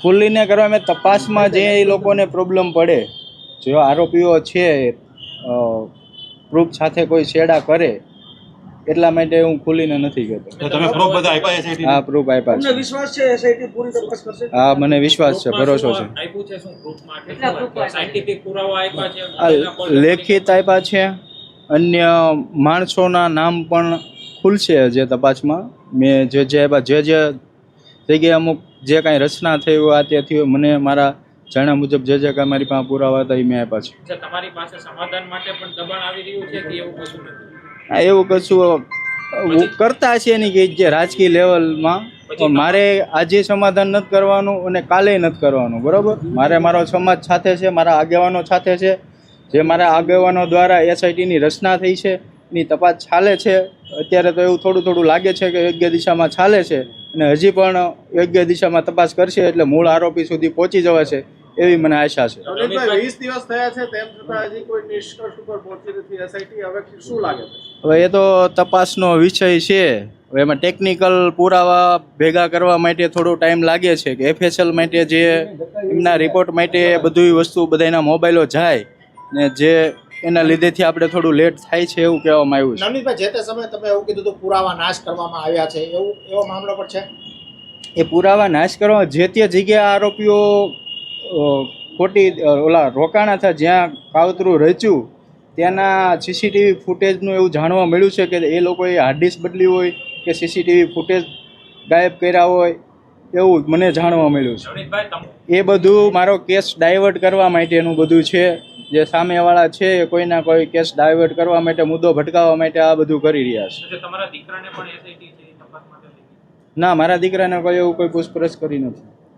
ખુલ્લીને કરવામાં તપાસમાં જે એ લોકોને પ્રોબ્લેમ પડે, જો આરોપીઓ છે પ્રૂફ સાથે કોઈ છેડા કરે એટલા માટે હું ખુલીને નથી કહેતો. તમે પ્રૂફ બધા આપ્યા એસઆઈટી? હા, પ્રૂફ આપ્યા છે. તમને વિશ્વાસ છે એસઆઈટી પૂરી તપાસ કરશે? હા, મને વિશ્વાસ છે, ભરોસો છે. આપ્યું છે શું પ્રૂફમાં? કેટલા પ્રૂફ સાયન્ટિફિક પુરાવા આપ્યા છે? લેખિત આપ્યા છે. અન્ય માણસોના નામ પણ ખુલશે જે તપાસમાં. મેં જે જગ્યાએ અમુક જે કાંઈ રચના થઈ હોય આ ત્યાંથી હોય, મને મારા જાણ્યા મુજબ જે કાંઈ મારી પાસે પુરાવા હતા એ મેં આપ્યા છે. તમારી પાસે સમાધાન માટે પણ દબાણ આવી રહ્યું છે કે એવું કશું નથી? હા, એવું કશું કરતા છે નહીં કે જે રાજકીય લેવલમાં. મારે આજે સમાધાન નથી કરવાનું અને કાલે નથી કરવાનું, બરાબર? મારે મારો સમાજ સાથે છે, મારા આગેવાનો સાથે છે. જે મારા આગેવાનો દ્વારા એસઆઈટીની રચના થઈ છે એની તપાસ ચાલે છે. અત્યારે તો એવું થોડું લાગે છે કે યોગ્ય દિશામાં ચાલે છે અને હજી પણ યોગ્ય દિશામાં તપાસ કરશે એટલે મૂળ આરોપી સુધી પહોંચી જવાશે એવી મને આશા છે. 20 દિવસ થયા છે તેમ છતાં હજી કોઈ નિષ્કર્ષ ઉપર પહોંચી નથી એસઆઈટી. હવે શું લાગે છે? હવે એ તો તપાસનો વિષય છે. હવે એમાં ટેકનિકલ પુરાવા ભેગા કરવા માટે થોડો ટાઈમ લાગે છે કે એફએસએલ માટે જે એમના રિપોર્ટ માટે બધી વસ્તુ બધાના મોબાઈલો જાય ને જે એના લીધેથી આપણે થોડું લેટ થાય છે એવું કહેવામાં આવ્યું છે. નવનીતભાઈ, જે તે સમયે તમે એવું કીધું હતું પુરાવા નાશ કરવામાં આવ્યા છે, એવો મામલો પણ છે? એ પુરાવા નાશ કરવા જે તે જગ્યાએ આરોપીઓ ખોટી રોકાણા હતા, જ્યાં કાવતરું રચ્યું ત્યાંના સીસીટીવી ફૂટેજનું એવું જાણવા મળ્યું છે કે એ લોકોએ હાર્ડ ડિસ્ક બદલી હોય કે સીસીટીવી ફૂટેજ ગાયબ કર્યા હોય એવું મને જાણવા મળ્યું છે. એ બધું મારો કેસ ડાયવર્ટ કરવા માટેનું બધું છે. જે સામેવાળા છે એ કોઈના કોઈ કેસ ડાયવર્ટ કરવા માટે, મુદ્દો ભટકાવવા માટે આ બધું કરી રહ્યા છે. તમારા દીકરાને પણ એસઆઈટી તપાસ માટે? ના, મારા દીકરાને કોઈ એવું કોઈ પૂછપરછ કરી નથી.